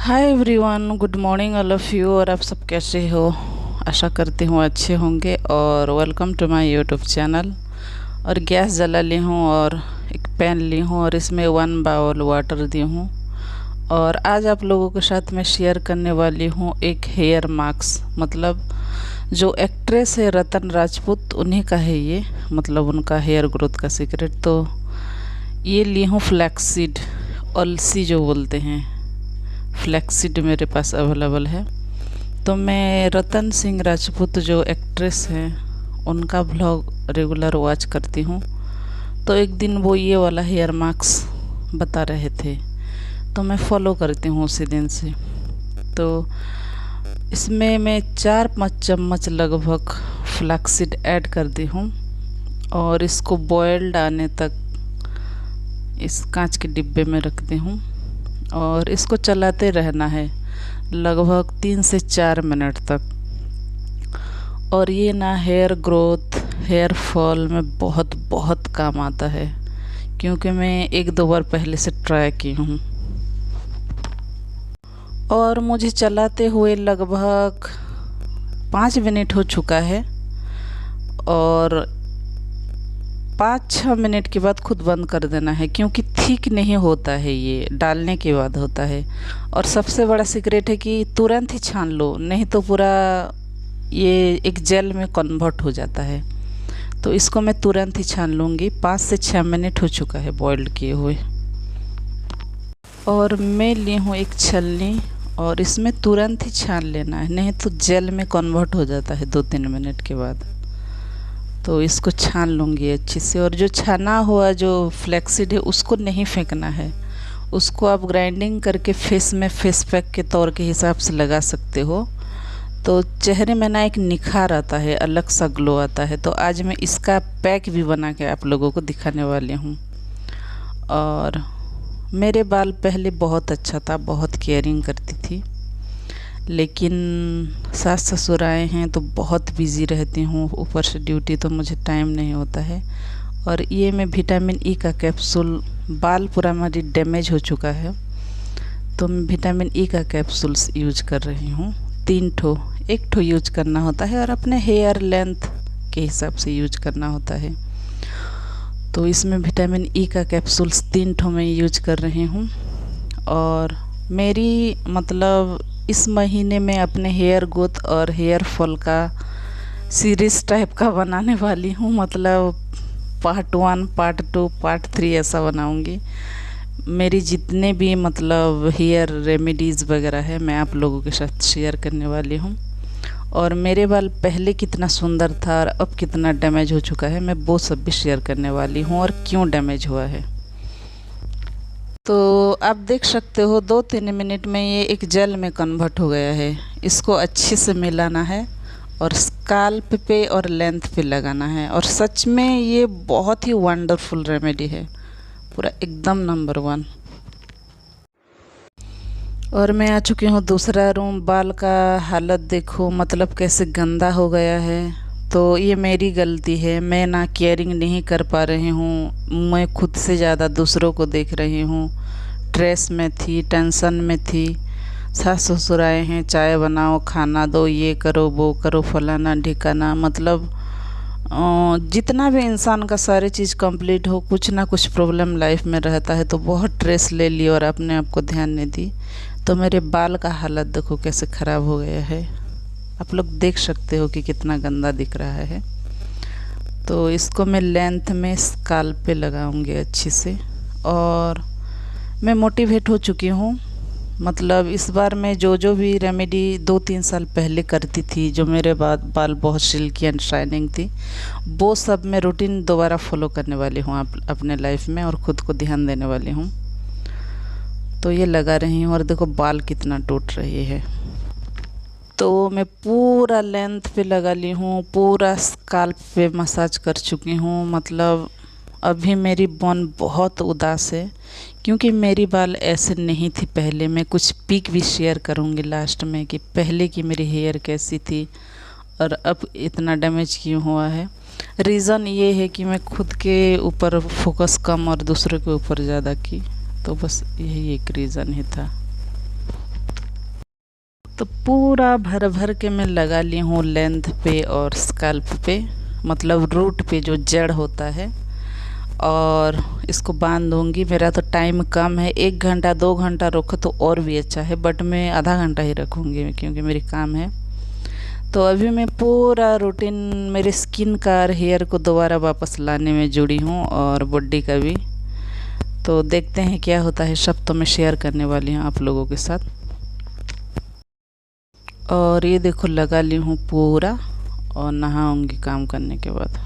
Hi everyone, good morning all of you. और आप सब कैसे हो? आशा करती हूँ अच्छे होंगे। और welcome to my YouTube channel. और गैस जला ली हूँ और एक पैन ली हूँ और इसमें 1 बाउल वाटर दी हूँ। और आज आप लोगों के साथ मैं शेयर करने वाली हूँ एक हेयर मास्क। मतलब जो एक्ट्रेस है रतन राजपूत, उन्हीं का है ये, मतलब उनका हेयर ग्रोथ का सीक्रेट। तो ये ली हूँ फ्लैक्सीड, अलसी जो बोलते हैं, फ्लैक्सीड मेरे पास अवेलेबल है। तो मैं रतन सिंह राजपूत जो एक्ट्रेस हैं उनका ब्लॉग रेगुलर वॉच करती हूँ। तो एक दिन वो ये वाला हेयर मास्क बता रहे थे, तो मैं फॉलो करती हूँ उसी दिन से। तो इसमें मैं 4-5 चम्मच लगभग फ्लैक्सीड ऐड कर दी हूँ और इसको बॉयल्ड आने तक इस कांच के डिब्बे में रखती हूँ और इसको चलाते रहना है लगभग 3 से 4 मिनट तक। और ये ना हेयर ग्रोथ, हेयर फॉल में बहुत बहुत काम आता है, क्योंकि मैं 1-2 बार पहले से ट्राई की हूँ और मुझे चलाते हुए लगभग 5 मिनट हो चुका है। और 5-6 मिनट के बाद खुद बंद कर देना है, क्योंकि थिक नहीं होता है, ये डालने के बाद होता है। और सबसे बड़ा सीक्रेट है कि तुरंत ही छान लो, नहीं तो पूरा ये एक जेल में कन्वर्ट हो जाता है। तो इसको मैं तुरंत ही छान लूँगी। 5 से 6 मिनट हो चुका है बॉइल्ड किए हुए। और मैं ली हूँ एक छलनी और इसमें तुरंत ही छान लेना है, नहीं तो जेल में कन्वर्ट हो जाता है 2-3 मिनट के बाद। तो इसको छान लूँगी अच्छे से। और जो छाना हुआ जो फ्लैक्सीड है उसको नहीं फेंकना है, उसको आप ग्राइंडिंग करके फेस में फेस पैक के तौर के हिसाब से लगा सकते हो। तो चेहरे में ना एक निखार आता है, अलग सा ग्लो आता है। तो आज मैं इसका पैक भी बना के आप लोगों को दिखाने वाली हूँ। और मेरे बाल पहले बहुत अच्छा था, बहुत केयरिंग करती थी, लेकिन सास ससुर आए हैं तो बहुत बिज़ी रहती हूँ, ऊपर से ड्यूटी, तो मुझे टाइम नहीं होता है। और ये मैं विटामिन ई का कैप्सूल, बाल पूरा मेरी डैमेज हो चुका है, तो मैं विटामिन ई का कैप्सूल्स यूज कर रही हूँ। 3 ठो, 1 ठो यूज करना होता है और अपने हेयर लेंथ के हिसाब से यूज करना होता है। तो इसमें विटामिन ई का कैप्सूल्स 3 ठो मैं यूज कर रही हूँ। और मेरी मतलब इस महीने में अपने हेयर ग्रोथ और हेयर फॉल का सीरीज़ टाइप का बनाने वाली हूँ। मतलब पार्ट 1, पार्ट 2, पार्ट 3 ऐसा बनाऊँगी। मेरी जितने भी मतलब हेयर रेमेडीज़ वगैरह है मैं आप लोगों के साथ शेयर करने वाली हूँ। और मेरे बाल पहले कितना सुंदर था और अब कितना डैमेज हो चुका है, मैं वो सब भी शेयर करने वाली हूँ और क्यों डैमेज हुआ है। तो आप देख सकते हो 2-3 मिनट में ये एक जेल में कन्वर्ट हो गया है। इसको अच्छे से मिलाना है और स्काल्प पे और लेंथ पे लगाना है। और सच में ये बहुत ही वंडरफुल रेमेडी है, पूरा एकदम नंबर 1। और मैं आ चुकी हूँ दूसरा रूम। बाल का हालत देखो, मतलब कैसे गंदा हो गया है। तो ये मेरी गलती है, मैं ना केयरिंग नहीं कर पा रही हूँ, मैं खुद से ज़्यादा दूसरों को देख रही हूँ। स्ट्रेस में थी, टेंशन में थी। सास ससुर आए हैं, चाय बनाओ, खाना दो, ये करो वो करो, फलाना ढिकाना। मतलब जितना भी इंसान का सारी चीज़ कंप्लीट हो, कुछ ना कुछ प्रॉब्लम लाइफ में रहता है। तो बहुत स्ट्रेस ले ली और अपने आप को ध्यान नहीं दी। तो मेरे बाल का हालत देखो कैसे ख़राब हो गया है, आप लोग देख सकते हो कि कितना गंदा दिख रहा है। तो इसको मैं लेंथ में स्काल्प पे लगाऊंगी अच्छे से। और मैं मोटिवेट हो चुकी हूँ, मतलब इस बार मैं जो भी रेमेडी 2-3 साल पहले करती थी, जो मेरे बाल बहुत सिल्की एंड शाइनिंग थी, वो सब मैं रूटीन दोबारा फॉलो करने वाली हूँ अपने लाइफ में, और ख़ुद को ध्यान देने वाली हूँ। तो ये लगा रही हूँ और देखो बाल कितना टूट रही है। तो मैं पूरा लेंथ पे लगा ली हूँ, पूरा स्काल्प पे मसाज कर चुकी हूँ। मतलब अभी मेरी बॉन बहुत उदास है, क्योंकि मेरी बाल ऐसे नहीं थी पहले। मैं कुछ पिक भी शेयर करूँगी लास्ट में कि पहले की मेरी हेयर कैसी थी और अब इतना डैमेज क्यों हुआ है। रीज़न ये है कि मैं खुद के ऊपर फोकस कम और दूसरों के ऊपर ज़्यादा की, तो बस यही एक रीज़न ही था। तो पूरा भर भर के मैं लगा ली हूँ लेंथ पे और स्कैल्प पे, मतलब रूट पे जो जड़ होता है, और इसको बांध दूँगी। मेरा तो टाइम कम है, 1 घंटा 2 घंटा रखो तो और भी अच्छा है, बट मैं आधा घंटा ही रखूँगी क्योंकि मेरी काम है। तो अभी मैं पूरा रूटीन मेरे स्किन का और हेयर को दोबारा वापस लाने में जुड़ी हूँ, और बॉडी का भी। तो देखते हैं क्या होता है, सब तो मैं शेयर करने वाली हूँ आप लोगों के साथ। और ये देखो लगा ली हूँ पूरा, और नहाऊंगी काम करने के बाद।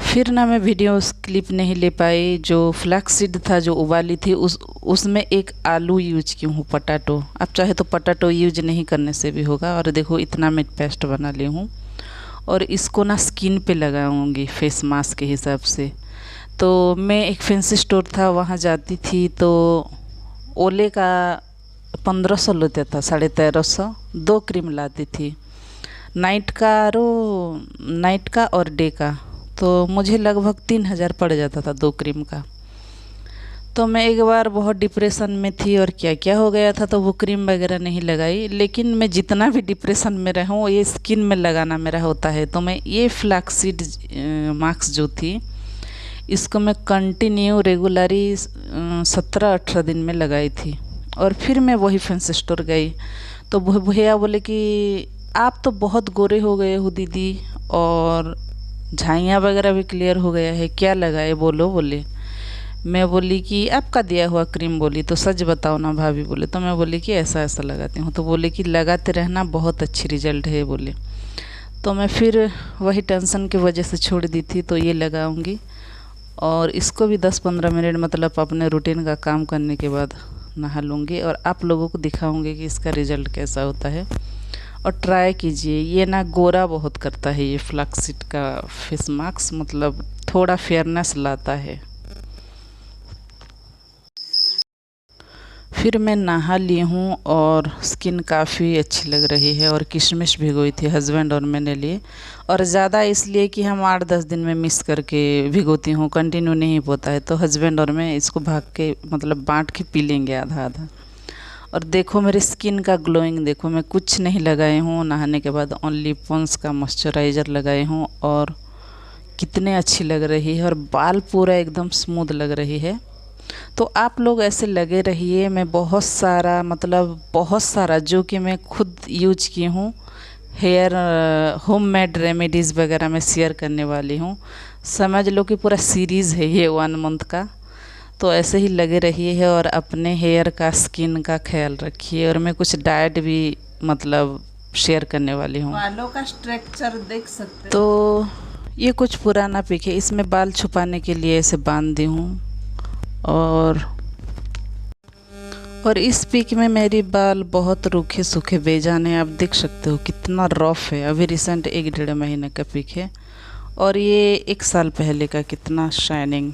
फिर ना मैं वीडियो क्लिप नहीं ले पाई, जो फ्लैक्सीड था जो उबाली थी उसमें एक आलू यूज की हूँ, पटाटो। आप चाहे तो पटाटो यूज नहीं करने से भी होगा। और देखो इतना मैं पेस्ट बना ली हूँ, और इसको ना स्किन पे लगाऊंगी फेस मास्क के हिसाब से। तो मैं एक फैंसी स्टोर था वहाँ जाती थी, तो ओले का 1500 लेता था, 1350। 2 क्रीम लाती थी, नाइट का और डे का। तो मुझे लगभग 3000 पड़ जाता था 2 क्रीम का। तो मैं एक बार बहुत डिप्रेशन में थी और क्या क्या हो गया था, तो वो क्रीम वगैरह नहीं लगाई। लेकिन मैं जितना भी डिप्रेशन में रहूँ, ये स्किन में लगाना मेरा होता है। तो मैं ये फ्लैक्सीड मास्क जो थी, इसको मैं कंटिन्यू रेगुलरी 17-18 दिन में लगाई थी। और फिर मैं वही फैंसी स्टोर गई, तो भैया बोले कि आप तो बहुत गोरे हो गए हो दीदी, और झाइयाँ वगैरह भी क्लियर हो गया है, क्या लगाए बोलो बोले। मैं बोली कि आपका दिया हुआ क्रीम बोली, तो सच बताओ ना भाभी बोले। तो मैं बोली कि ऐसा ऐसा लगाती हूँ। तो बोले कि लगाते रहना, बहुत अच्छी रिजल्ट है बोले। तो मैं फिर वही टेंशन की वजह से छोड़ दी थी। तो ये लगाऊंगी, और इसको भी 10-15 मिनट मतलब अपने रूटीन का काम करने के बाद नहा लूँगी, और आप लोगों को दिखाऊंगी कि इसका रिज़ल्ट कैसा होता है। और ट्राई कीजिए, ये ना गोरा बहुत करता है ये फ्लैक्सीड का फेस मास्क, मतलब थोड़ा फेयरनेस लाता है। फिर मैं नहा ली हूँ, और स्किन काफ़ी अच्छी लग रही है। और किशमिश भिगोई थी हस्बैंड और मैंने लिए, और ज़्यादा इसलिए कि हम 8-10 दिन में मिस करके भिगोती हूँ, कंटिन्यू नहीं होता है। तो हस्बैंड और मैं इसको भाग के मतलब बांट के पी लेंगे आधा आधा। और देखो मेरी स्किन का ग्लोइंग देखो, मैं कुछ नहीं लगाई हूँ नहाने के बाद, ओनली पॉन्ड्स का मॉइस्चराइज़र लगाई हूँ, और कितने अच्छी लग रही है, और बाल पूरा एकदम स्मूथ लग रही है। तो आप लोग ऐसे लगे रहिए। मैं बहुत सारा जो कि मैं खुद यूज की हूँ हेयर होममेड रेमेडीज़ वगैरह मैं शेयर करने वाली हूँ। समझ लो कि पूरा सीरीज़ है ये 1 मंथ का। तो ऐसे ही लगे रहिए, और अपने हेयर का स्किन का ख्याल रखिए। और मैं कुछ डाइट भी मतलब शेयर करने वाली हूँ। बालों का स्ट्रक्चर देख सकते हैं। तो ये कुछ पुराना पिक है, इसमें बाल छुपाने के लिए ऐसे बांध दी हूँ। और इस पिक में मेरी बाल बहुत रूखे सूखे बेजान है, आप देख सकते हो कितना रफ है। अभी रिसेंट 1-1.5 महीने का पिक है, और ये 1 साल पहले का कितना शाइनिंग।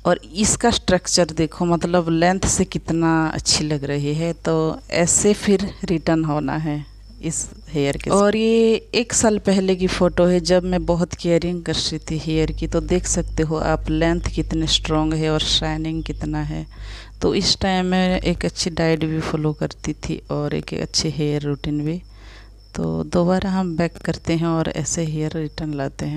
और इसका स्ट्रक्चर देखो, मतलब लेंथ से कितना अच्छी लग रही है। तो ऐसे फिर रिटर्न होना है इस हेयर के। और ये 1 साल पहले की फ़ोटो है, जब मैं बहुत केयरिंग कर रही थी हेयर की। तो देख सकते हो आप लेंथ कितने स्ट्रॉन्ग है और शाइनिंग कितना है। तो इस टाइम मैं एक अच्छी डाइट भी फॉलो करती थी, और एक अच्छे हेयर रूटीन भी। तो दोबारा हम बैक करते हैं और ऐसे हेयर रिटर्न लाते हैं।